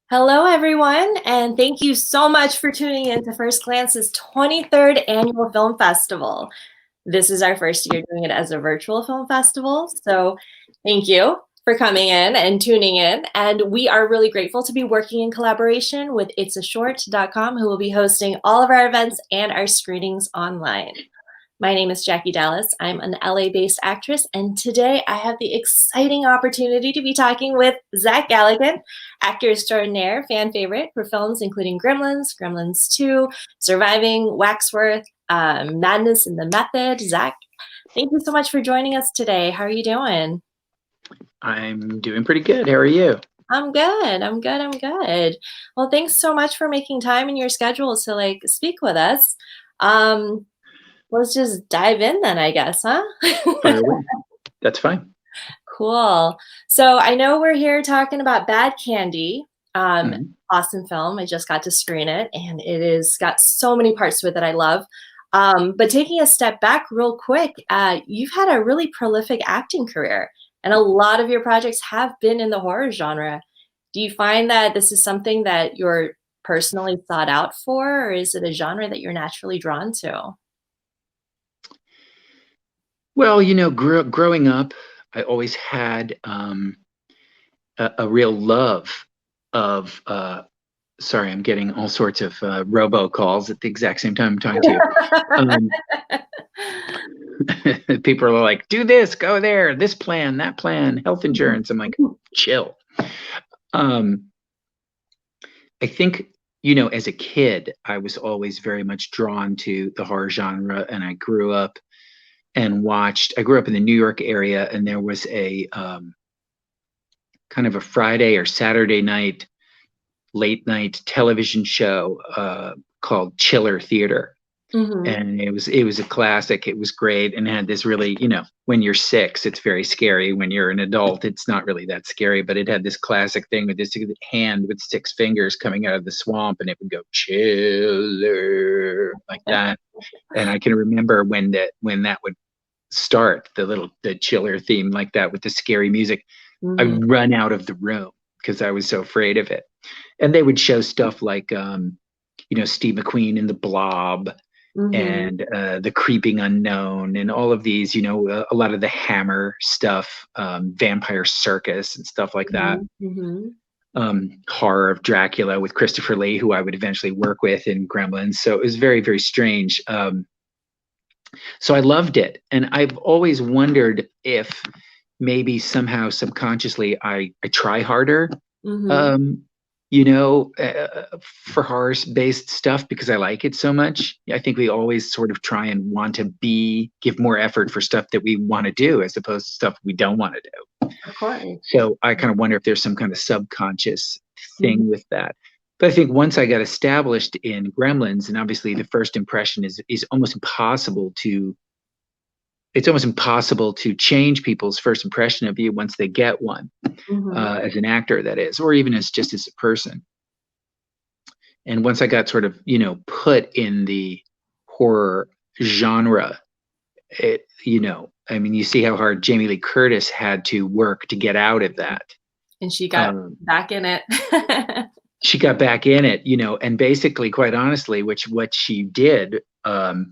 Hello, everyone, and thank you so much for tuning in to First Glance's 23rd Annual Film Festival. This is our first year doing it as a virtual film festival, so thank you for coming in and tuning in. And we are really grateful to be working in collaboration with itsashort.com, who will be hosting all of our events and our screenings online. My name is Jackie Dallas. I'm an LA-based actress, and today I have the exciting opportunity to be talking with Zach Galligan, actor extraordinaire, fan favorite for films including Gremlins, Gremlins 2, Surviving, Waxworth, Madness in the Method. Zach, thank you so much for joining us today. How are you doing? I'm doing pretty good. How are you? I'm good. I'm good. Well, thanks so much for making time in your schedule to speak with us. Let's just dive in then, I guess, huh? Fire away. That's fine. Cool. So I know we're here talking about Bad Candy, awesome film. I just got to screen it, and it is got so many parts to it that I love. But taking a step back real quick, you've had a really prolific acting career, and a lot of your projects have been in the horror genre. Do you find that this is something that you're personally sought out for, or is it a genre that you're naturally drawn to? Well, growing up, I always had a real love of. Sorry, I'm getting all sorts of robocalls at the exact same time I'm talking to you. People are like, "Do this, go there, this plan, that plan, health insurance." I'm like, chill. I think, as a kid, I was always very much drawn to the horror genre, and I grew up in the New York area, and there was a kind of a Friday or Saturday night, late night television show called Chiller Theater. And it was a classic. It was great, and it had this really, when you're 6, it's very scary. When you're an adult, it's not really that scary, but it had this classic thing with this hand with 6 fingers coming out of the swamp, and it would go chiller like that. And I can remember when that would start, the chiller theme like that with the scary music, I'd run out of the room because I was so afraid of it. And they would show stuff like Steve McQueen in The Blob, and The Creeping Unknown, and all of these, a lot of the Hammer stuff, Vampire Circus and stuff like that. Horror of Dracula with Christopher Lee, who I would eventually work with in Gremlins. So it was very, very strange. So I loved it. And I've always wondered if maybe somehow subconsciously I try harder, for horror-based stuff because I like it so much. I think we always sort of try and want to give more effort for stuff that we want to do as opposed to stuff we don't want to do. Of course. So I kind of wonder if there's some kind of subconscious thing with that. But I think once I got established in Gremlins, and obviously the first impression is almost impossible to. It's almost impossible to change people's first impression of you once they get one, as an actor, that is, or even as a person. And once I got sort of, put in the horror genre, you see how hard Jamie Lee Curtis had to work to get out of that. And she got back in it. She got back in it, and basically, quite honestly, what she did to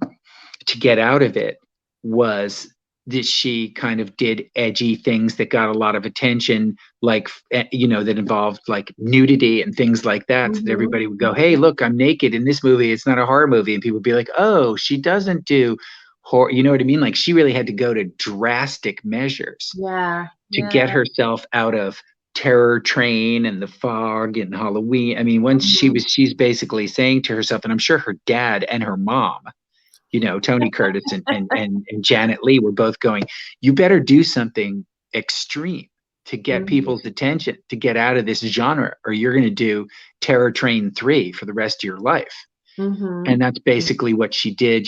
get out of it was that she kind of did edgy things that got a lot of attention, like, that involved like nudity and things like that. So everybody would go, "Hey, look, I'm naked in this movie. It's not a horror movie." And people would be like, "Oh, she doesn't do horror." You know what I mean? Like, she really had to go to drastic measures to get herself out of Terror Train and The Fog and Halloween. I mean, once she's basically saying to herself, and I'm sure her dad and her mom, Tony Curtis and Janet Leigh were both going, "You better do something extreme to get people's attention, to get out of this genre, or you're going to do Terror Train 3 for the rest of your life." And that's basically what she did,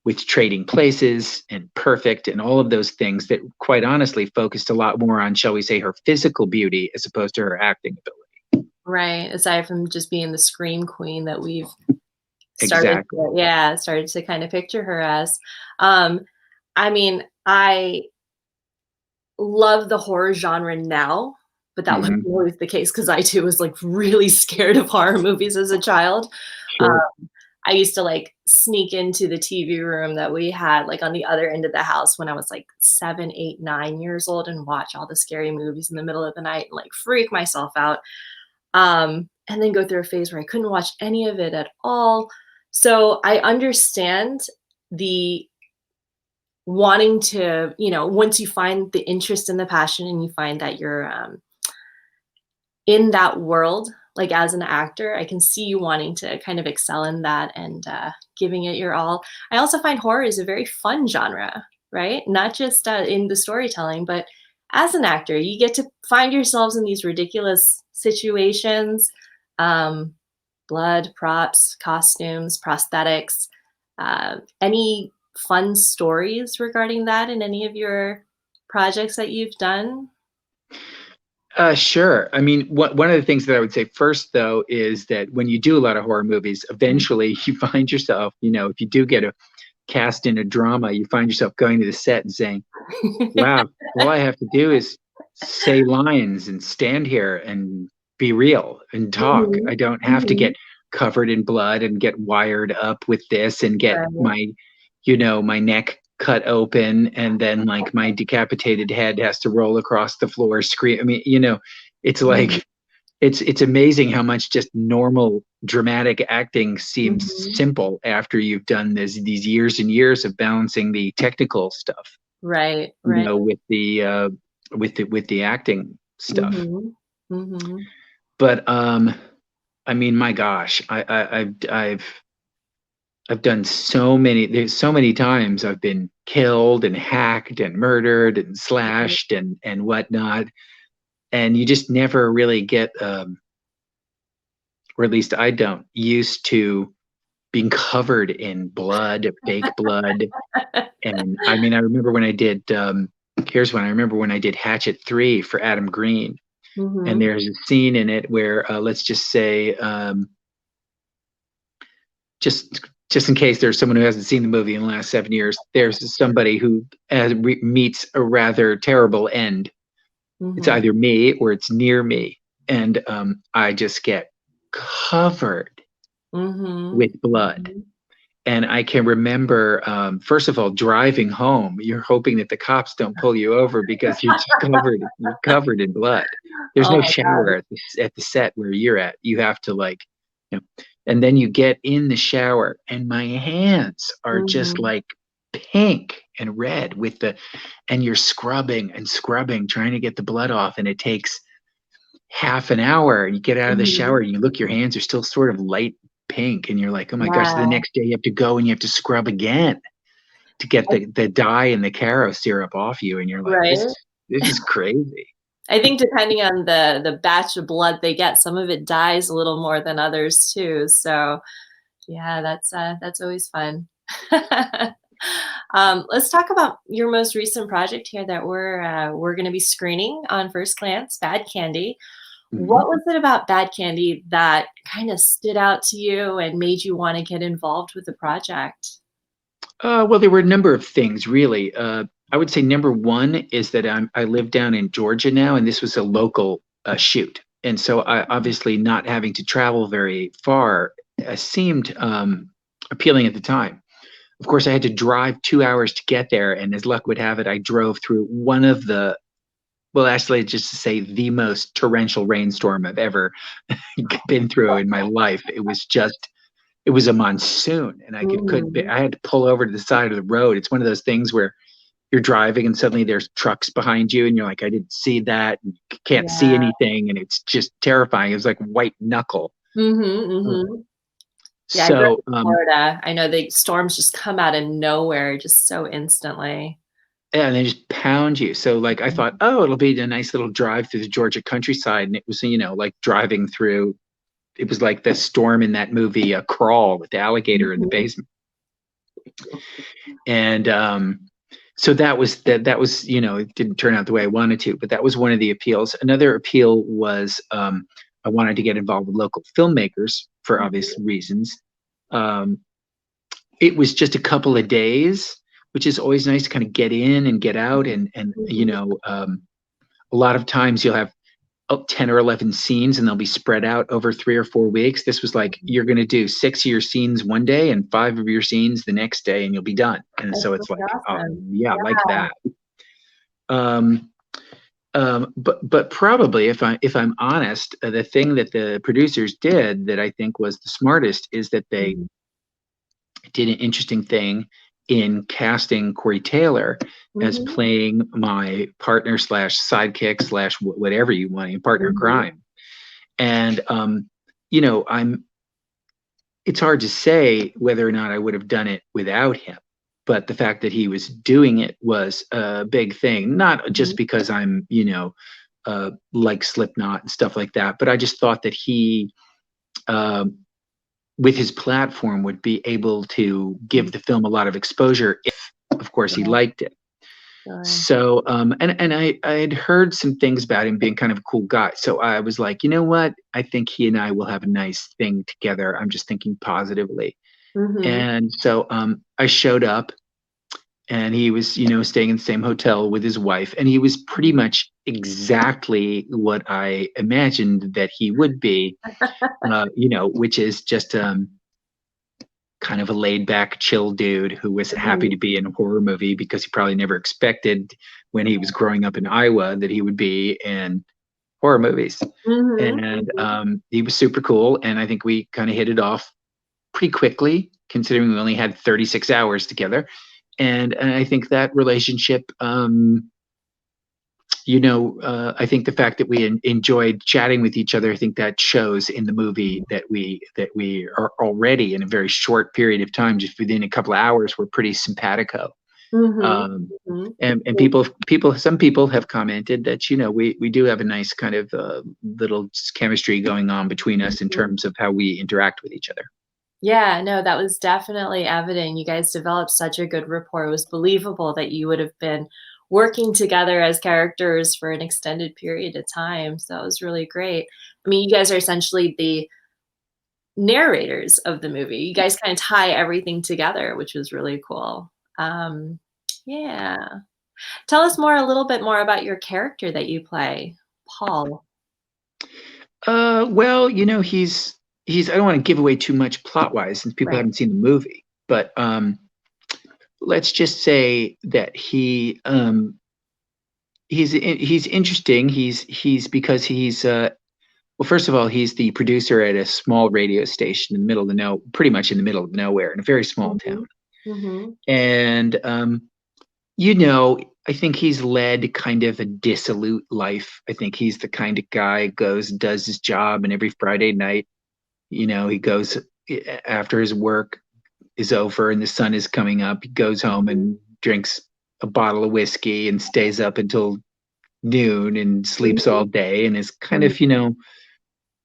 with Trading Places and Perfect and all of those things that, quite honestly, focused a lot more on, shall we say, her physical beauty as opposed to her acting ability. Right. Aside from just being the scream queen that we've started to kind of picture her as. I love the horror genre now, but that wasn't Hmm. always the case because I too was like really scared of horror movies as a child. Sure. I used to like sneak into the TV room that we had like on the other end of the house when I was like 7, 8, 9 years old and watch all the scary movies in the middle of the night and like freak myself out. And then go through a phase where I couldn't watch any of it at all. So I understand the wanting to, once you find the interest and the passion and you find that you're in that world, like as an actor, I can see you wanting to kind of excel in that and giving it your all. I also find horror is a very fun genre, right? Not just in the storytelling, but as an actor, you get to find yourselves in these ridiculous situations, um, blood, props, costumes, prosthetics. Any fun stories regarding that in any of your projects that you've done? Sure. I mean, one of the things that I would say first, though, is that when you do a lot of horror movies, eventually you find yourself, if you do get a cast in a drama, you find yourself going to the set and saying, wow, all I have to do is say lines and stand here and be real and talk. Mhm, I don't have to mhm, get covered in blood and get wired up with this and get right, my neck cut open and then like my decapitated head has to roll across the floor scream. I mean, it's mhm, like it's amazing how much just normal dramatic acting seems mhm. simple after you've done these years and years of balancing the technical stuff, Right, right. with the acting stuff. Mhm, mhm. But I mean, my gosh, I've done there's so many times I've been killed and hacked and murdered and slashed and whatnot, and you just never really get or at least I don't used to being covered in blood, fake blood. And I mean, I remember when I did here's one. I remember when I did Hatchet 3 for Adam Green, and Mhm, there's a scene in it where let's just say just in case there's someone who hasn't seen the movie in the last 7 years, there's somebody who meets a rather terrible end. It's mhm, either me or it's near me, and I just get covered mhm, with blood. mhm. And I can remember, first of all, driving home. You're hoping that the cops don't pull you over because you're covered in blood. There's Oh no my shower god. at the set where you're at. You have to and then you get in the shower, and my hands are just Mhm, like pink and red and you're scrubbing and scrubbing, trying to get the blood off, and it takes half an hour. And you get out of the shower mhm. and you look, your hands are still sort of light pink, and you're like, oh my gosh, the Wow. next day you have to go and you have to scrub again to get the dye and the caro syrup off you, and you're like, this Right? is this is crazy. I think depending on the batch of blood they get, some of it dies a little more than others too, so yeah, that's always fun. Let's talk about your most recent project here that we're gonna be screening on First Glance, Bad Candy. Mhm. What was it about Bad Candy that kinda stood out to you and made you wanna get involved with the project? Well, there were a number of things, really. I would say number one is that I live down in Georgia now, and this was a local shoot, and so I obviously not having to travel very far seemed appealing at the time. Of course, I had to drive 2 hours to get there, and as luck would have it, I drove through one of well, actually, just to say the most torrential rainstorm I've ever been through in my life. It was a monsoon, and Mhm. I had to pull over to the side of the road. It's one of those things where you're driving and suddenly there's trucks behind you, and you're like, I didn't see that, and you can't see Yeah. anything, and it's just terrifying. It was like white knuckle. Mhm, Uh, mhm. Yeah, I grew up So, in Florida. I know the storms just come out of nowhere just so instantly. yeah, and they just pound you. So, like, I thought, Mhm. oh, it'll be a nice little drive through the Georgia countryside, and it was, like driving through. It was like the storm in that movie, Crawl, with the alligator in the Mhm. basement. And so that was it didn't turn out the way I wanted to, but that was one of the appeals. Another appeal was I wanted to get involved with local filmmakers for obvious Mhm. reasons. um, it was just a couple of days, which is always nice to kind of get in and get out, and Mhm. a lot of times you'll have 10 or 11 scenes and they'll be spread out over 3 or 4 weeks. This was like, you're going to do 6 of your scenes one day and 5 of your scenes the next day and you'll be done. And That's so it's really like, awesome. yeah, Yeah. like that. But probably if I'm honest, the thing that the producers did that I think was the smartest is that they Mhm. did an interesting thing in casting Corey Taylor as Mhm. playing my partner slash sidekick slash whatever you want, your partner in Mhm. crime. And you know, it's hard to say whether or not I would have done it without him. But the fact that he was doing it was a big thing, not just Mhm. because I'm, like Slipknot and stuff like that, but I just thought that he, um, with his platform, would be able to give the film a lot of exposure if, of course, he Yeah, liked it. sure. So, and I had heard some things about him being kind of a cool guy. So I was like, you know what? I think he and I will have a nice thing together. I'm just thinking positively. Mhm. And so I showed up and he was, staying in the same hotel with his wife. And he was pretty much exactly what I imagined that he would be, which is just kind of a laid back, chill dude who was happy Mhm. to be in a horror movie because he probably never expected when he was growing up in Iowa that he would be in horror movies. Mhm. And Mhm. he was super cool. And I think we kind of hit it off pretty quickly, considering we only had 36 hours together. And I think that relationship, I think the fact that we enjoyed chatting with each other, I think that shows in the movie that we are already in a very short period of time, just within a couple of hours, we're pretty simpatico. Mhm. Um, Mhm. and some people have commented that we do have a nice kind of little chemistry going on between us in Mhm. terms of how we interact with each other. Yeah, no, that was definitely evident. You guys developed such a good rapport. It was believable that you would have been working together as characters for an extended period of time. So it was really great. I mean, you guys are essentially the narrators of the movie. You guys kind of tie everything together, which was really cool. Um, yeah. Tell us a little bit more about your character that you play, Paul. Well, he's I don't want to give away too much plot wise since people Right. haven't seen the movie, but let's just say that he's interesting. He's because he's well, first of all, he's the producer at a small radio station in the middle of pretty much in the middle of nowhere in a very small town. Mhm. Mhm. And I think he's led kind of a dissolute life. I think he's the kind of guy goes does his job, and every Friday night, he goes after his work is over and the sun is coming up. He goes home Mhm. and drinks a bottle of whiskey and stays up until noon and sleeps all Mhm. day and is kind of, Mhm.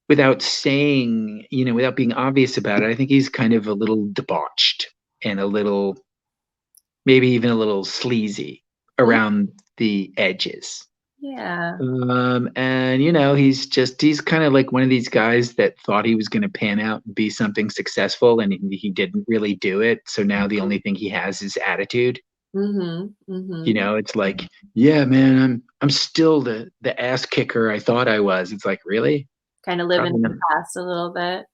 without saying, without being obvious about it, I think he's kind of a little debauched and a little, maybe even a little sleazy Mm, around the edges. yeah. And he's kind of like one of these guys that thought he was going to pan out and be something successful, and he didn't really do it. So now the only thing he has is attitude. Mhm. Mhm. It's like, yeah, man, I'm still the ass kicker I thought I was. It's like, really? Kinda living Probably in not. the past a little bit.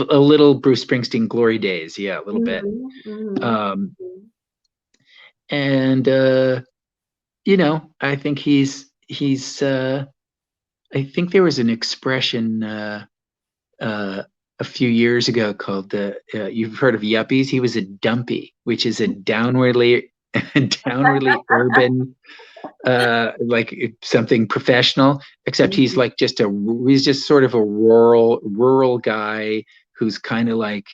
A little Bruce Springsteen glory days, yeah, a little bit. Mhm. Mhm. Um, Mhm. and I think he's I think there was an expression uh, a few years ago called you've heard of yuppies. He was a dumpy, which is a downwardly downwardly urban, like something professional, except he's Mhm. like he's just sort of a rural guy who's kind of like,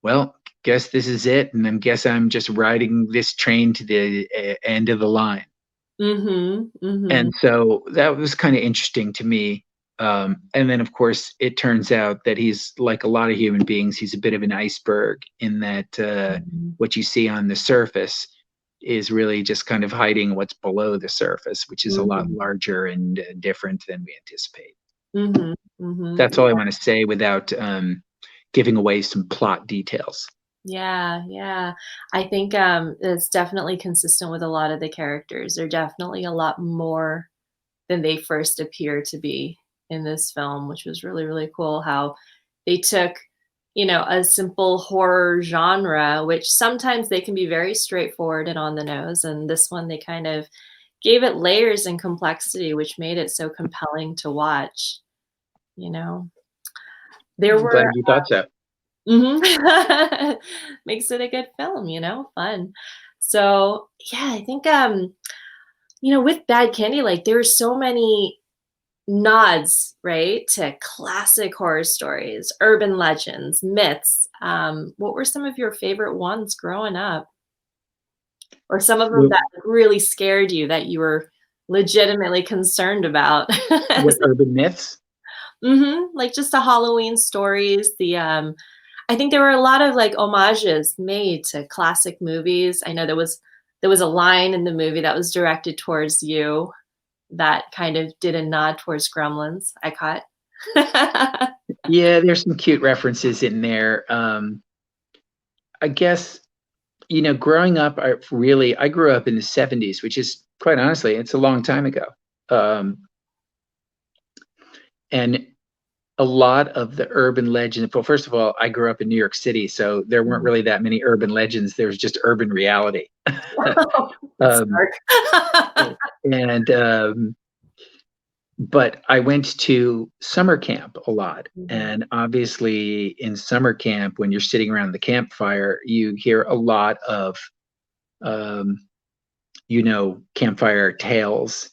well, guess this is it, and then guess I'm just riding this train to the end of the line. Mhm. Mhm. And so that was kind of interesting to me. And then, of course, it turns out that he's like a lot of human beings. He's a bit of an iceberg in that Mhm. what you see on the surface is really just kind of hiding what's below the surface, which is a lot Mhm. larger and different than we anticipate. Mhm. Mhm. That's all I want to say without giving away some plot details. Yeah, yeah. I think, it's definitely consistent with a lot of the characters. They're definitely a lot more than they first appear to be in this film, which was really, really cool how they took, a simple horror genre, which sometimes they can be very straightforward and on the nose. And this one, they kind of gave it layers and complexity, which made it so compelling to watch. You know, there I'm glad were you thought so. makes it a good film, fun. So yeah, I think with Bad Candy, like there were so many nods, right, to classic horror stories, urban legends, myths. What were some of your favorite ones growing up? Or some of them What, that really scared you that you were legitimately concerned about? what urban myths? Like just the Halloween stories, I think there were a lot of like homages made to classic movies. I know there was a line in the movie that was directed towards you that kind of did a nod towards Gremlins, I caught. Yeah, there's some cute references in there. I guess, growing up, I grew up in the 70s, which is quite honestly, it's a long time ago. Um, and a lot of the urban legends, well, first of all, I grew up in New York City, so there weren't really that many urban legends. There was just urban reality. That's um, dark. and But I went to summer camp a lot. Mhm, And obviously, in summer camp, when you're sitting around the campfire, you hear a lot of, um, campfire tales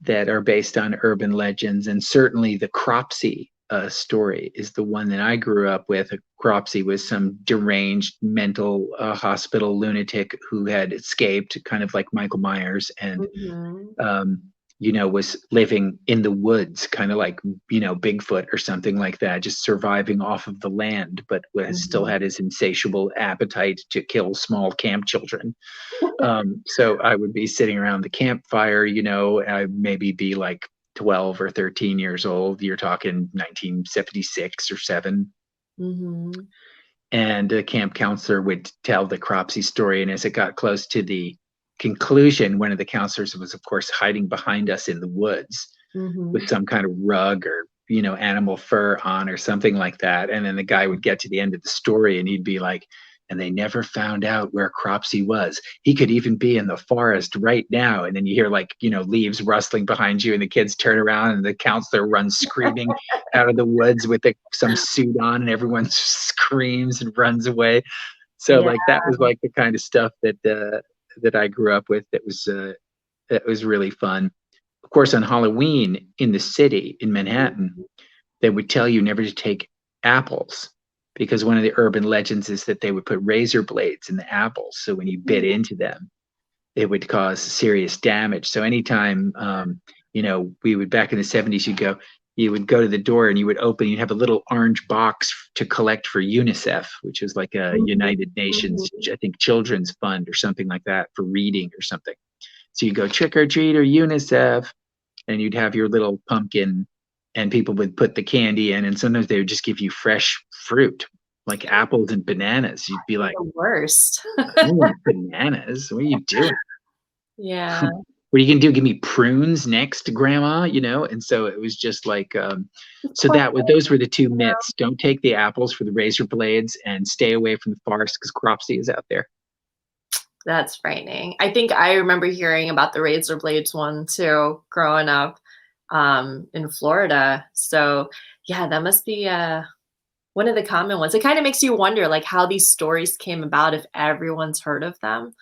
that are based on urban legends. And certainly the Cropsey story is the one that I grew up with. Cropsey was some deranged mental hospital lunatic who had escaped, kind of like Michael Myers, and mhm, um, was living in the woods, kind of like, Bigfoot or something like that, just surviving off of the land, but still mhm. had his insatiable appetite to kill small camp children. So I would be sitting around the campfire, I maybe be like 12 or 13 years old. You're talking 1976 or 7. Mhm, And the camp counselor would tell the Cropsey story. And as it got close to the conclusion, one of the counselors was, of course, hiding behind us in the woods with mhm. some kind of rug or, animal fur on or something like that. And then the guy would get to the end of the story and he'd be like, and they never found out where Cropsey was. He could even be in the forest right now. And then you hear like, leaves rustling behind you and the kids turn around and the counselor runs screaming out of the woods with some suit on and everyone screams and runs away. So Yeah. like that was like the kind of stuff that I grew up with that was really fun. Of course, on Halloween in the city in Manhattan, they would tell you never to take apples because one of the urban legends is that they would put razor blades in the apples. So when you bit Mhm. into them, it would cause serious damage. So anytime, we would back in the 70s, you would go to the door and you would open, you'd have a little orange box to collect for UNICEF, which is like a Mhm, United Nations, mhm. I think, children's fund or something like that for reading or something. So you go trick or treat or UNICEF, and you'd have your little pumpkin, and people would put the candy in, and sometimes they would just give you fresh fruit, like apples and bananas. You'd be like, The worst. I don't want bananas. What are you doing? Yeah. What are you gonna do? Give me prunes next, Grandma? And so it was just like, It's so quite those were the two you know? myths. Don't take the apples for the razor blades, and stay away from the forest because Cropsey is out there. That's frightening. I think I remember hearing about the razor blades one too, growing up, in Florida. So, yeah, that must be, one of the common ones. It kinda makes you wonder, like, how these stories came about if everyone's heard of them.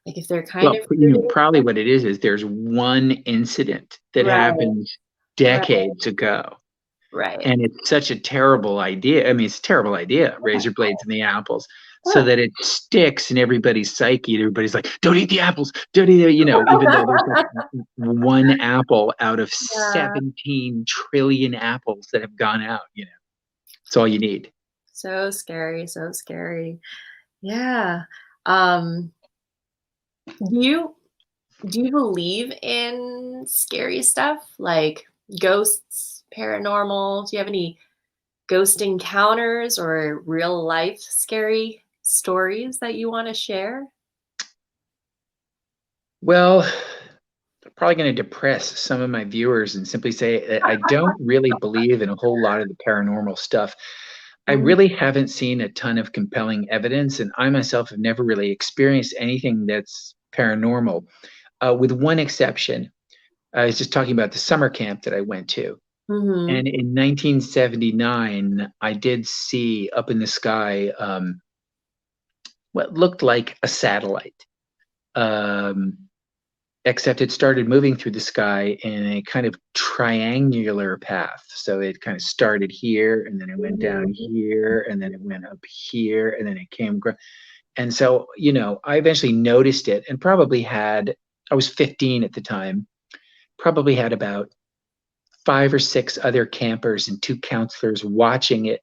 Like, if they're kind Well, of rooted. probably what it is there's one incident that Right, happened right, decades ago. right. And it's such a terrible idea. I mean, it's a terrible idea, razor blades in the apples, so Huh. that it sticks in everybody's psyche. Everybody's like, don't eat the apples. Don't eat it, even though there's like one apple out of Yeah. 17 trillion apples that have gone out. It's all you need. So scary, so scary. Yeah. Um, do you do you believe in scary stuff like ghosts, paranormal? Do you have any ghost encounters or real life scary stories that you want to share? Well, probably going to depress some of my viewers and simply say that I don't really believe in a whole lot of the paranormal stuff. I Mhm, really haven't seen a ton of compelling evidence, and I myself have never really experienced anything that's paranormal, with one exception. I was just talking about the summer camp that I went to. mhm, And in 1979, I did see up in the sky what looked like a satellite, um, except it started moving through the sky in a kind of triangular path. So it kind of started here, and then it went down mhm. here, and then it went up here, and then it came. And so, I eventually noticed it and probably had, I was 15 at the time, probably had about 5 or 6 other campers and 2 counselors watching it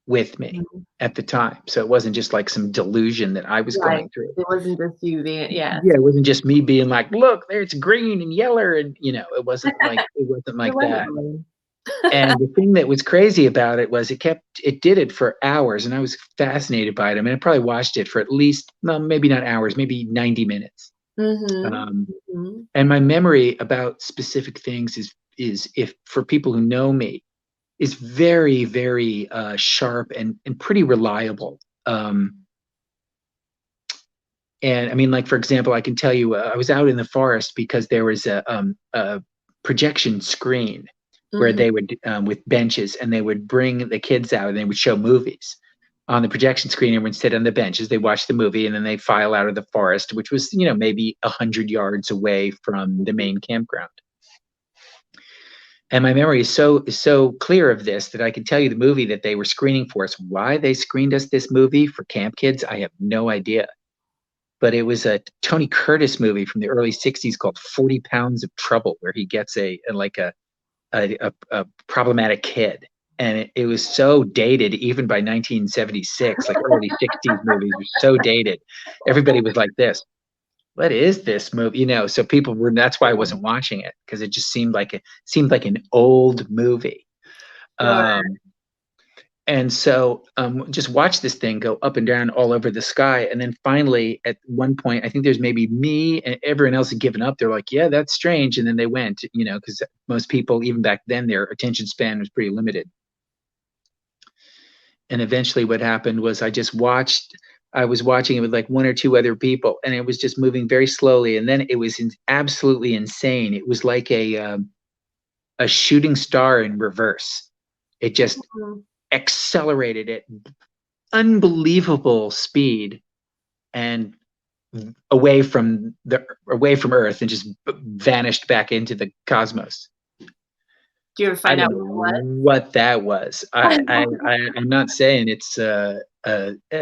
with me Mhm. at the time. So it wasn't just like some delusion that I was Right. going through. It wasn't just you being yes. Yeah, it wasn't just me being like, look, there it's green and yellow, and it wasn't It like wasn't that. really. And the thing that was crazy about it was it did it for hours, and I was fascinated by it. I mean, I probably watched it for at least, well, maybe not hours, maybe 90 minutes. Mhm, Um, mhm. and my memory about specific things is if for people who know me, is very, very sharp and pretty reliable. And I mean, like for example, I can tell you, I was out in the forest because there was a projection screen where Mhm. they would, with benches, and they would bring the kids out and they would show movies on the projection screen. Everyone would sit on the benches, they watch the movie, and then they file out of the forest, which was, maybe 100 yards away from the main campground. And my memory is so clear of this that I can tell you the movie that they were screening for us. Why they screened us this movie for camp kids, I have no idea. But it was a Tony Curtis movie from the early '60s called 40 Pounds of Trouble, where he gets a problematic kid. And it was so dated, even by 1976, like early '60s movies were so dated. Everybody was like this. What is this movie? So people were, that's why I wasn't watching it, because it just seemed like an old movie. Sure. Um, and so just watch this thing go up and down all over the sky. And then finally, at one point, I think there's maybe me and everyone else had given up. They're like, yeah, that's strange. And then they went, because most people, even back then, their attention span was pretty limited. And eventually what happened was I was watching it with like 1 or 2 other people, and it was just moving very slowly. And then it was absolutely insane. It was like a shooting star in reverse. It just Mhm. accelerated at unbelievable speed and away from Earth, and just vanished back into the cosmos. Do you ever I find don't out know what what that was. I'm not saying it's a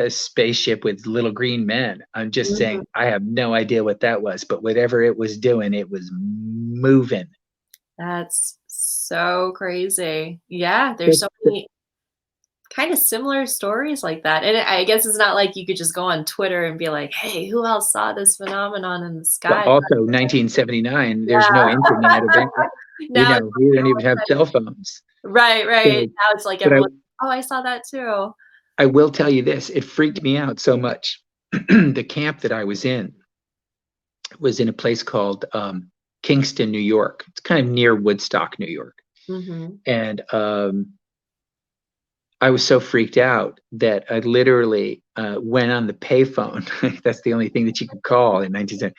spaceship with little green men. I'm just Mhm. saying I have no idea what that was. But whatever it was doing, it was moving. That's so crazy. Yeah, there's But, so many kinda similar stories like that, and I guess it's not like you could just go on Twitter and be like, "Hey, who else saw this phenomenon in the but sky?" also 1979, there's no Yeah. internet. Now it's We like don't even have cell phones. right, right. So, Now it's like but I everyone, "Oh, I saw that too." I will tell you this, it freaked me out so much. The camp that I was in was in a place called Kingston, New York. It's kind of near Woodstock, New York. Mhm. And I was so freaked out that I literally went on the payphone. That's the only thing that you could call in 1970.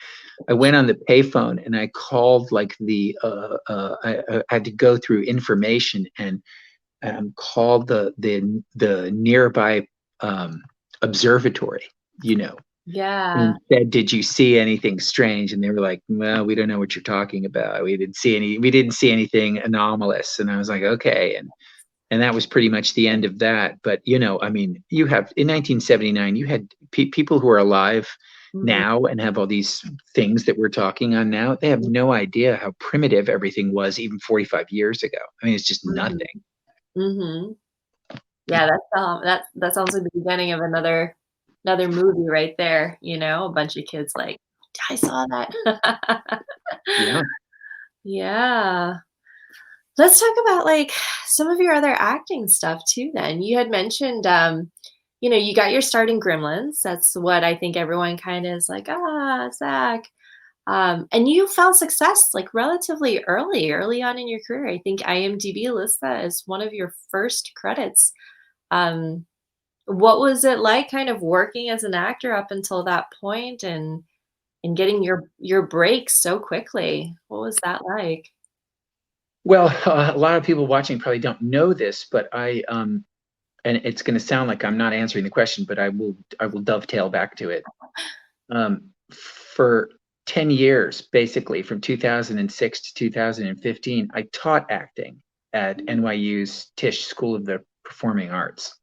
I went on the payphone and I called like I had to go through information and called the nearby observatory, you know, and Yeah. said, "Did you see anything strange?" And they were like, "Well, we don't know what you're talking about. We didn't see anything anomalous." And I was like, "Okay." And that was pretty much the end of that. But I mean, you have in 1979, you had people who are alive Mhm. now and have all these things that we're talking on now. They have no idea how primitive everything was even 45 years ago. I mean, it's just Mhm. nothing. Mhm. Yeah, that sounds like the beginning of another movie right there, a bunch of kids like, "I saw that." Yeah. Yeah. Let's talk about, like, some of your other acting stuff too then. You had mentioned, you got your start in Gremlins. That's what I think everyone kinda is like, "Ah, Zach." And you found success like relatively early on in your career. I think IMDb lists that as one of your first credits. Um, what was it like kind of working as an actor up until that point and getting your breaks so quickly? What was that like? Well, a lot of people watching probably don't know this, but and it's going to sound like I'm not answering the question, but I will dovetail back to it. For 10 years, basically from 2006 to 2015, I taught acting at NYU's Tisch School of the Performing Arts.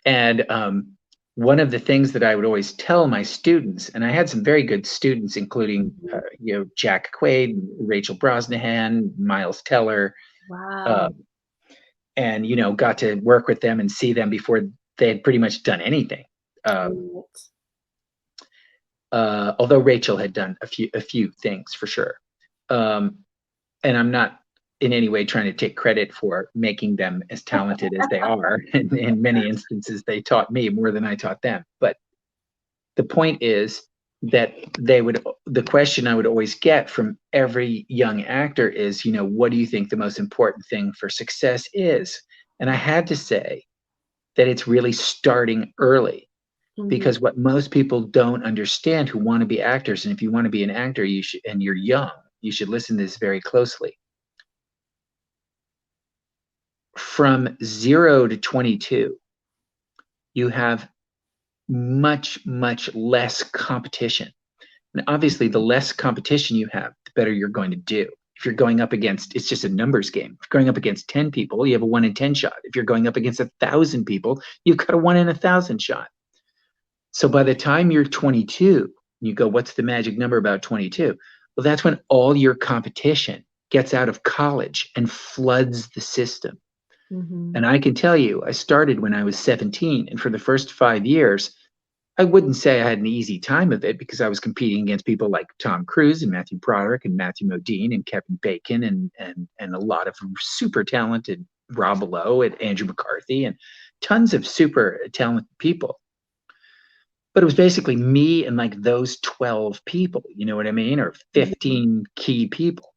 And one of the things that I would always tell my students, and I had some very good students, including Jack Quaid, Rachel Brosnahan, Miles Teller, Wow. uh, and got to work with them and see them before they had pretty much done anything. Right. Although Rachel had done a few things for sure, and I'm not in any way trying to take credit for making them as talented as they are. In many instances, they taught me more than I taught them. But the point is that the question I would always get from every young actor is, what do you think the most important thing for success is? And I had to say that it's really starting early, Mhm. because what most people don't understand who want to be actors, and if you want to be an actor, and you're young, you should listen to this very closely. From 0 to 22, you have much, much less competition. And obviously, the less competition you have, the better you're going to do. If you're going up against, it's just a numbers game. If you're going up against 10 people, you have a 1 in 10 shot. If you're going up against 1,000 people, you've got a 1 in 1,000 shot. So by the time you're 22, you go, what's the magic number about 22? Well, that's when all your competition gets out of college and floods the system. Mhm. And I can tell you, I started when I was 17. And for the first 5 years, I wouldn't say I had an easy time of it, because I was competing against people like Tom Cruise and Matthew Broderick and Matthew Modine and Kevin Bacon and a lot of super talented Rob Lowe and Andrew McCarthy and tons of super talented people. But it was basically me and like those 12 people, you know what I mean? Or Mhm. 15 key people.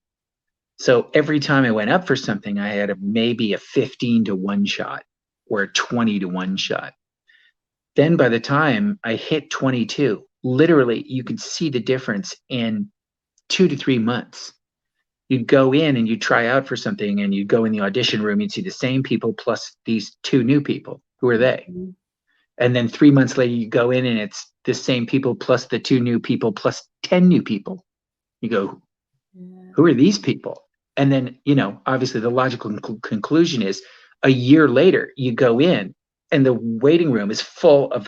So every time I went up for something, I had maybe a 15 to 1 shot or a 20 to 1 shot. Then by the time I hit 22, literally you could see the difference in 2 to 3 months. You'd go in and you'd try out for something, and you'd go in the audition room, you'd see the same people plus these 2 new people. Who are they? Mhm. And then 3 months later, you go in and it's the same people plus the 2 new people plus 10 new people. You go, Yeah. who are these people? And then, obviously the logical conclusion is a year later, you go in and the waiting room is full of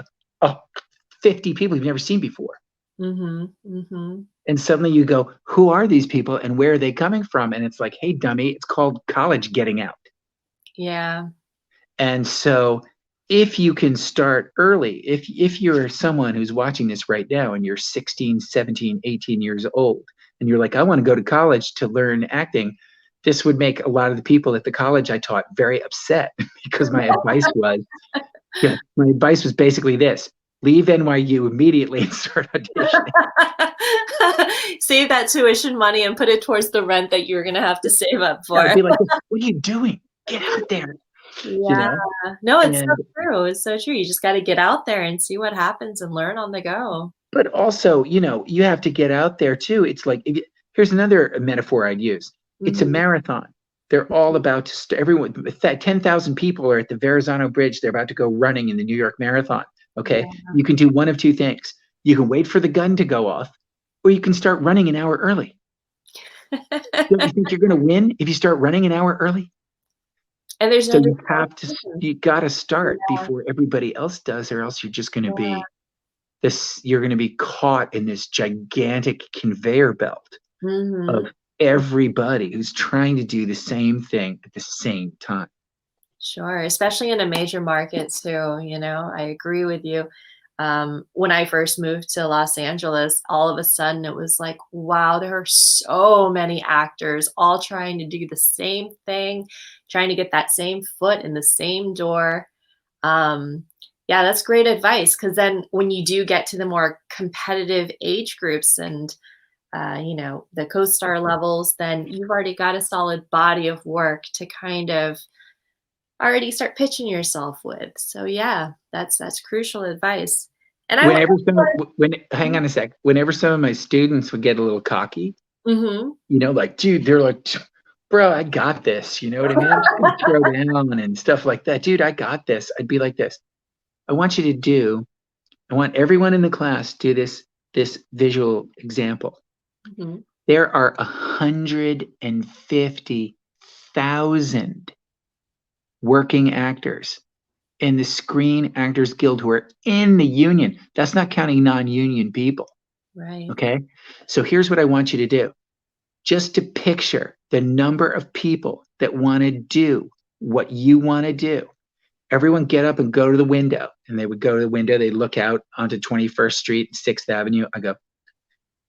50 people you've never seen before. Mhm. Mhm. And suddenly you go, who are these people and where are they coming from? And it's like, hey, dummy, it's called college getting out. Yeah. And so if you can start early, if you're someone who's watching this right now and you're 16, 17, 18 years old, and you're like, I want to go to college to learn acting, this would make a lot of the people at the college I taught very upset, because my advice was basically this: leave NYU immediately and start auditioning. Save that tuition money and put it towards the rent that you're gonna have to save up Yeah, I'd for. be like, what are you doing? Get out there, you Yeah. know? No, it's so And true, it's so true. You just gotta get out there and see what happens and learn on the go. but also, you have to get out there too. It's like, here's another metaphor I'd use. It's a Mhm. marathon. They're all about to everyone. 10,000 people are at the Verrazano Bridge. They're about to go running in the New York Marathon. Okay, Yeah. you can do one of two things. You can wait for the gun to go off, or you can start running an hour early. Don't you think you're going to win if you start running an hour early? And there's So no you got to start Yeah, before everybody else does, or else you're just going to yeah. be you're going to be caught in this gigantic conveyor belt of Mhm. everybody who's trying to do the same thing at the same time. Sure, especially in a major market too, I agree with you. When I first moved to Los Angeles, all of a sudden it was like, wow, there are so many actors all trying to do the same thing, trying to get that same foot in the same door. Um, Yeah, that's great advice. Because then when you do get to the more competitive age groups and, the co-star levels, then you've already got a solid body of work to kind of already start pitching yourself with. So yeah, that's crucial advice. And I Whenever hang on a sec, whenever some of my students would get a little cocky, Mhm. like, dude, they're like, bro, I got this. You know what I mean? I'm just gonna throw down and stuff like that. Dude, I got this. I'd be like this. I want you to I want everyone in the class to do this visual example. Mhm. There are 150,000 working actors in the Screen Actors Guild who are in the union. That's not counting non-union people. Right. Okay. So here's what I want you to do. Just to picture the number of people that want to do what you want to do. Everyone get up and go to the window. And they would go to the window. They look out onto 21st Street, 6th Avenue. I go,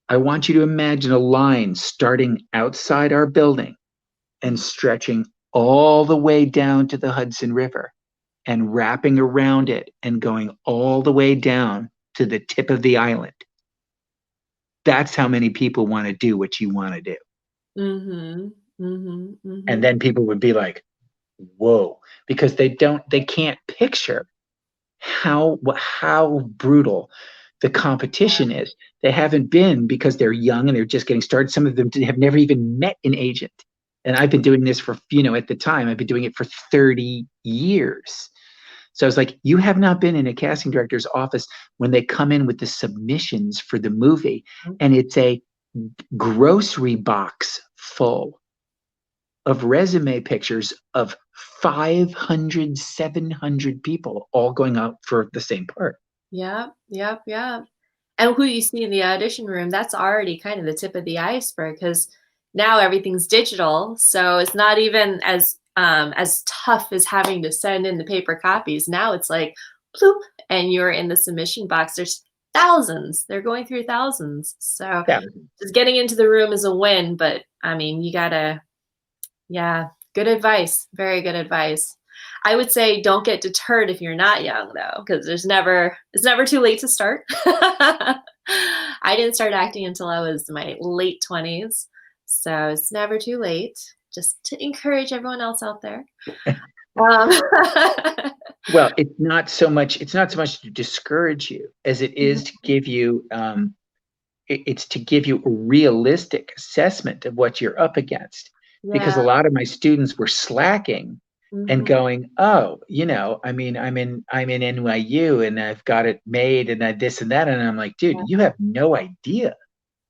I want you to imagine a line starting outside our building and stretching all the way down to the Hudson River and wrapping around it and going all the way down to the tip of the island. That's how many people want to do what you want to do. Mhm. Mhm. And Mhm. then people would be like, whoa, because they can't picture how brutal the competition is. They haven't been because they're young and they're just getting started. Some of them have never even met an agent. And I've been doing this for, at the time, I've been doing it for 30 years. So I was like, you have not been in a casting director's office when they come in with the submissions for the movie, and it's a grocery box full of resume pictures of 500, 700 people all going out for the same part. Yep, yep, yep. And who you see in the audition room, that's already kind of the tip of the iceberg because now everything's digital, so it's not even as tough as having to send in the paper copies. Now it's like, bloop, and you're in the submission box. There's thousands. They're going through thousands. So Yeah. just getting into the room is a win, but I mean, you gotta yeah, good advice. Very good advice. I would say don't get deterred if you're not young though, because it's never too late to start. I didn't start acting until I was in my late 20s. So it's never too late. Just to encourage everyone else out there. Um, Well, it's not so much to discourage you as it is to give you it's to give you a realistic assessment of what you're up against. Because yeah. a lot of my students were slacking and Mhm. going, oh, I mean, I'm in NYU and I've got it made and I this and that. And I'm like, dude, you have no idea.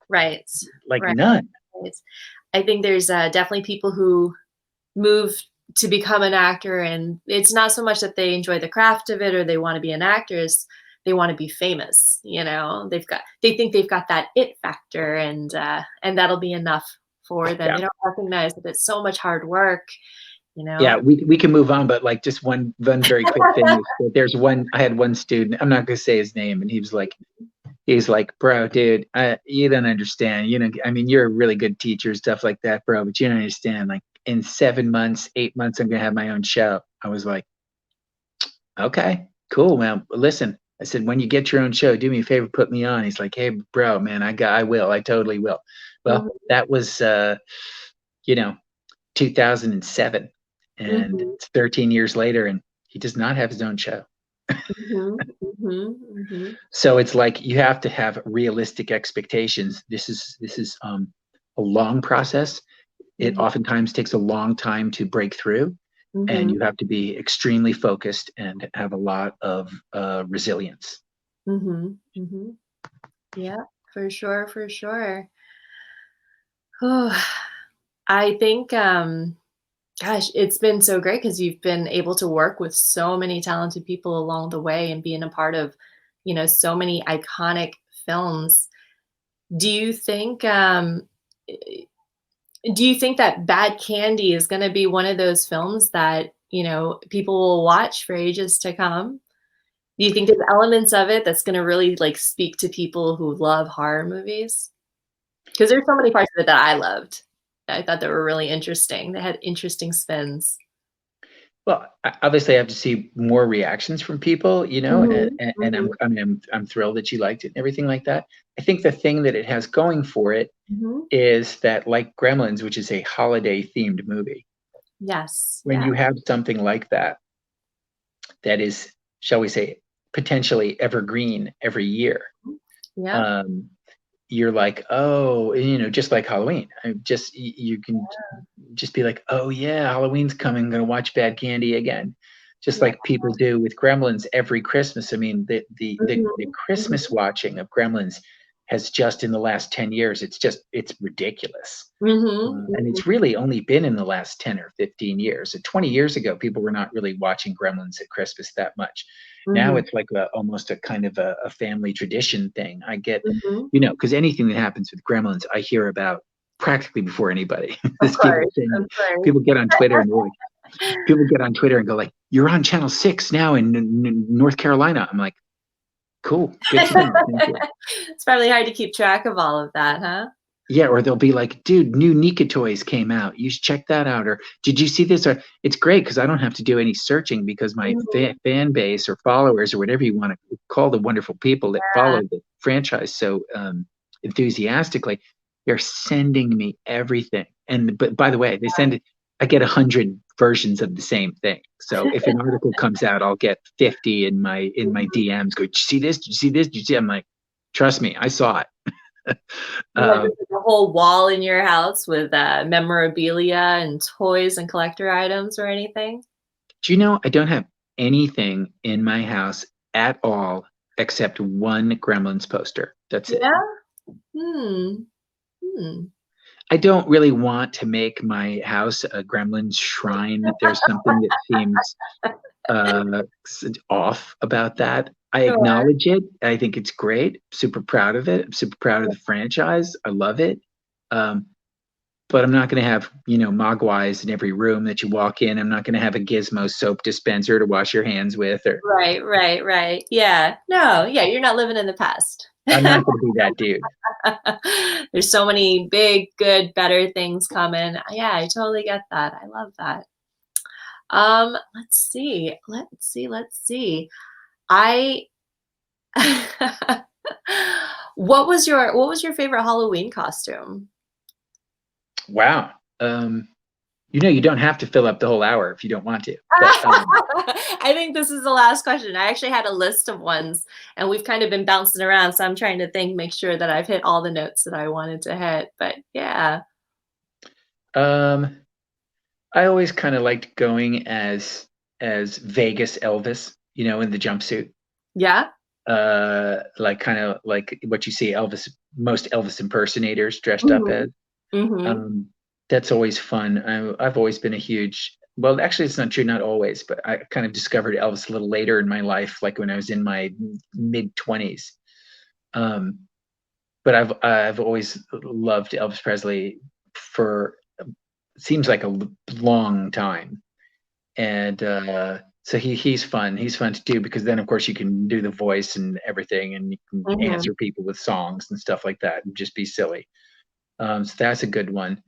Right. Like Right. none. Right. I think there's definitely people who move to become an actor and it's not so much that they enjoy the craft of it or they want to be an actor, is they want to be famous. They think they've got that it factor and that'll be enough for them. Yeah. They don't recognize that it's so much hard work, you Yeah, know. we can move on, but like just one very quick thing is that I had one student, I'm not gonna say his name, and he's like, bro, dude, you don't understand. I mean, you're a really good teacher, stuff like that, bro, but you don't understand. Like in 7 months, 8 months, I'm gonna have my own show. I was like, okay, cool, man. Listen, I said, when you get your own show, do me a favor, put me on. He's like, hey, bro, man, I totally will. Well, Mhm, that was, you know, 2007, and mhm, it's 13 years later, and he does not have his own show. mhm, mhm, mhm, So it's like you have to have realistic expectations. This is a long process. It mhm, oftentimes takes a long time to break through, and mhm, you have to be extremely focused and have a lot of resilience. mhm, mhm. Yeah, for sure, for sure. I think gosh, it's been so great because you've been able to work with so many talented people along the way and being a part of, so many iconic films. Do you think, eh, do you think that Bad Candy is gonna be one of those films that, people will watch for ages to come? Do you think there's elements of it that's gonna really, like, speak to people who love horror movies? Because there's so many parts of it that I loved. I thought they were really interesting. They had interesting spins. Well, obviously, I have to see more reactions from people, Mhm, and mhm, I'm thrilled that you liked it and everything like that. I think the thing that it has going for it mhm. is that, like Gremlins, which is a holiday themed movie, Yes, when yeah. you have something like that, that is, shall we say, potentially evergreen every year, Yep. um, you're like, oh, just like Halloween. You can just be like, oh yeah, Halloween's coming. I'm gonna watch Bad Candy again, just Yeah. like people do with Gremlins every Christmas. I mean, the Mhm, mhm, Christmas watching of Gremlins has just in the last 10 years, it's ridiculous. mhm, And mhm, it's really only been in the last 10 or 15 years. So 20 years ago, people were not really watching Gremlins at Christmas that much. Now mhm, it's like almost a kind of a family tradition thing. I get, mhm. because anything that happens with Gremlins, I hear about practically before anybody. Of There's people course, saying, of course. people get on Twitter and they're like, people get on Twitter and go like, "You're on Channel 6 now in North Carolina." I'm like, "Cool, good for them, thank you." It's probably hard to keep track of all of that, huh? Yeah, or they'll be like, "Dude, new Nika toys came out. You should check that out." Or, "Did you see this?" Or, it's great because I don't have to do any searching because my Mhm. fan base or followers or whatever you want to call the wonderful people that Yeah. follow the franchise so enthusiastically, they're sending me everything. And but by the way, they send it. I get 100 versions of the same thing. So if an article comes out, I'll get 50 in my Mhm. DMs. Go, "Did you see this? Did you see this? Did you see?" I'm like, "Trust me, I saw it." You have Um, just, like, a whole wall in your house with, memorabilia and toys and collector items or anything? Do you know I don't have anything in my house at all except one Gremlins poster. That's it. Yeah? Hmm. Hmm. I don't really want to make my house a Gremlins shrine. There's something that seems off about that. I Sure. acknowledge it. I think it's great. Super proud of it. I'm super proud of the franchise. I love it. Um, but I'm not going to have, Mogwais in every room that you walk in. I'm not going to have a Gizmo soap dispenser to wash your hands with, or Right, right, right. Yeah. No, yeah, you're not living in the past. I'm not going to be that dude. There's so many big, good, better things coming. Yeah, I totally get that. I love that. Let's see. Let's see. Let's see. I what was your favorite Halloween costume? Wow. Um, you don't have to fill up the whole hour if you don't want to. But I think this is the last question. I actually had a list of ones and we've kind of been bouncing around, so I'm trying to think, make sure that I've hit all the notes that I wanted to hit. But yeah. um, I always kind of liked going as Vegas Elvis, in the jumpsuit. Yeah. Like kind of like what you see most Elvis impersonators dressed up Mhm. as. Mhm. Um, that's always fun. I've always been a huge, well, actually, it's not true, not always, but I kind of discovered Elvis a little later in my life, like when I was in my mid 20s. Um, but I've always loved Elvis Presley for seems like a long time, and so he's fun. He's fun to do because then of course you can do the voice and everything, and you can Mhm. answer people with songs and stuff like that, and just be silly. So that's a good one.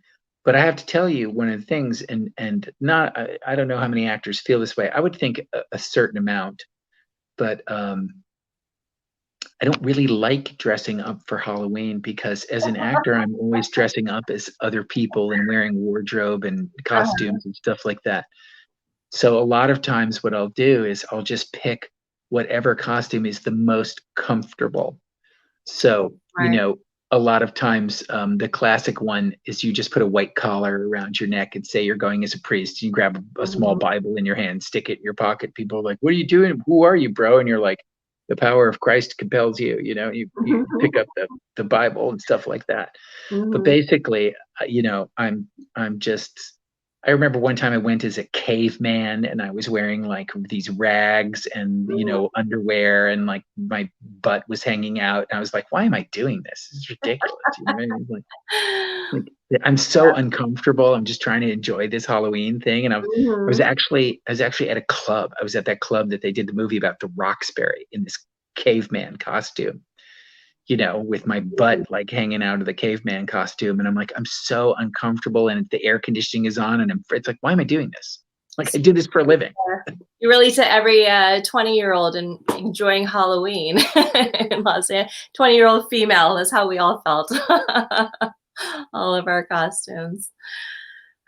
But I have to tell you, one of the things, and not I don't know how many actors feel this way. I would think a certain amount, but I don't really like dressing up for Halloween because as an actor, I'm always dressing up as other people and wearing wardrobe and Uh-huh. costumes and stuff like that. So a lot of times what I'll do is I'll just pick whatever costume is the most comfortable. So, Right. a lot of times the classic one is you just put a white collar around your neck and say you're going as a priest. You grab a small Mhm. Bible in your hand, stick it in your pocket. People are like, "What are you doing? Who are you, bro?" And you're like, "The power of Christ compels you." You pick up the Bible and stuff like that. But Mhm. basically, I'm just. I remember one time I went as a caveman and I was wearing like these rags and Mhm. underwear and like my butt was hanging out. And I was like, why am I doing this? This is ridiculous. You know what I mean? Like I'm so uncomfortable. I'm just trying to enjoy this Halloween thing. And Mhm. I was actually at a club. I was at that club that they did the movie about, the Roxbury, in this caveman costume, with my butt Mhm. like hanging out of the caveman costume. And I'm like, I'm so uncomfortable and the air conditioning is on and it's like, why am I doing this? Like I did this for a living. You relate to every 20-year-old and enjoying Halloween in Los Angeles. 20-year-old female, that's how we all felt. All of our costumes.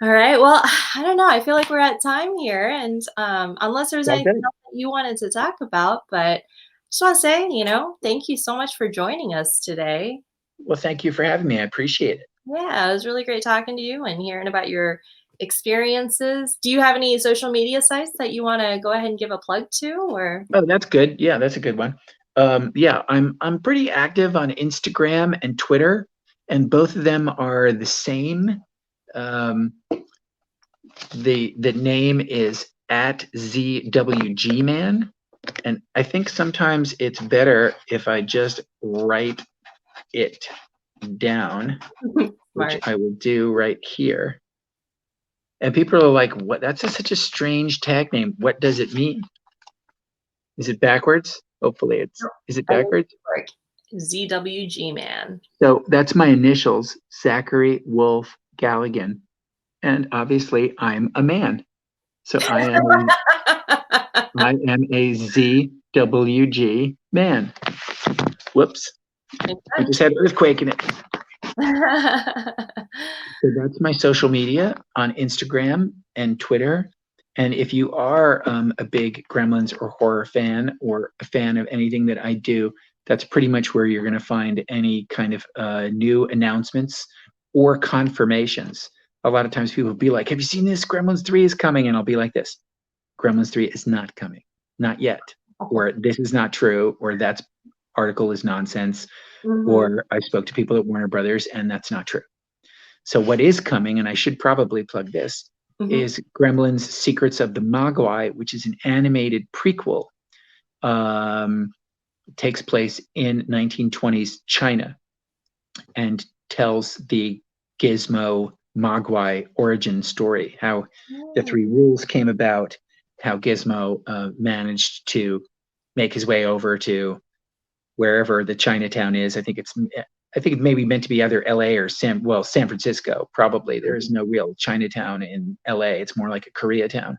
All right. Well, I don't know. I feel like we're at time here. And unless there's Yeah, anything good. else that you wanted to talk about, but I just want to say, thank you so much for joining us today. Well, thank you for having me. I appreciate it. Yeah, it was really great talking to you and hearing about your experiences. Do you have any social media sites that you want to go ahead and give a plug to, or? Oh, that's good. Yeah, that's a good one. Yeah, I'm pretty active on Instagram and Twitter, and both of them are the same. The name is at ZWGman, and I think sometimes it's better if I just write it down, which I will do right here. And people are like, "What? That's such a strange tag name. What does it mean? Is it backwards? Hopefully it's, is it backwards? ZWG man. So that's my initials, Zachary Wolf Galligan. And obviously I'm a man. So I am a ZWG man. Whoops. I just had an earthquake in it. So that's my social media on Instagram and Twitter. And if you are a big Gremlins or horror fan or a fan of anything that I do, that's pretty much where you're going to find any kind of new announcements or confirmations. A lot of times people will be like, have you seen this? Gremlins 3 is coming. And I'll be like this, Gremlins 3 is not coming. Not yet. Or this is not true. Or that article is nonsense. Or I spoke to people at Warner Brothers and that's not true. So what is coming, and I should probably plug this, is Gremlins Secrets of the Mogwai, which is an animated prequel. Takes place in 1920s China and tells the Gizmo Mogwai origin story, how the 3 rules came about, how Gizmo managed to make his way over to wherever the Chinatown is. I think it may be meant to be either LA or San Francisco, probably. There is no real Chinatown in LA. It's more like a Koreatown.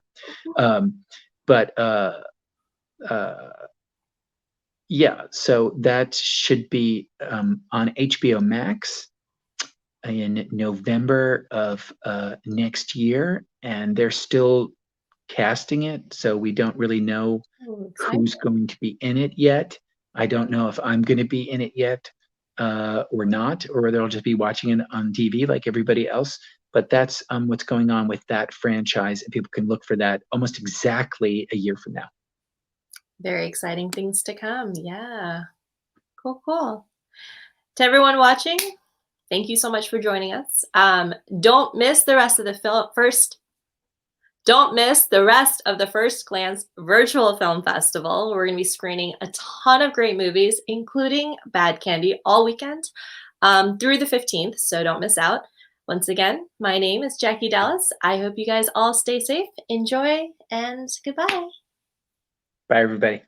Yeah, so that should be on HBO Max in November of next year. And they're still casting it, so we don't really know who's going to be in it yet. I don't know if I'm going to be in it yet or not, or they'll just be watching it on TV like everybody else. But that's what's going on with that franchise, and people can look for that almost exactly a year from now. Very exciting things to come. Yeah. Cool. To everyone watching, thank you so much for joining us. Don't miss the rest of the FirstGlance Virtual Film Festival. We're going to be screening a ton of great movies, including Bad Candy, all weekend through the 15th, so don't miss out. Once again, my name is Jackie Dallas. I hope you guys all stay safe, enjoy, and goodbye. Bye, everybody.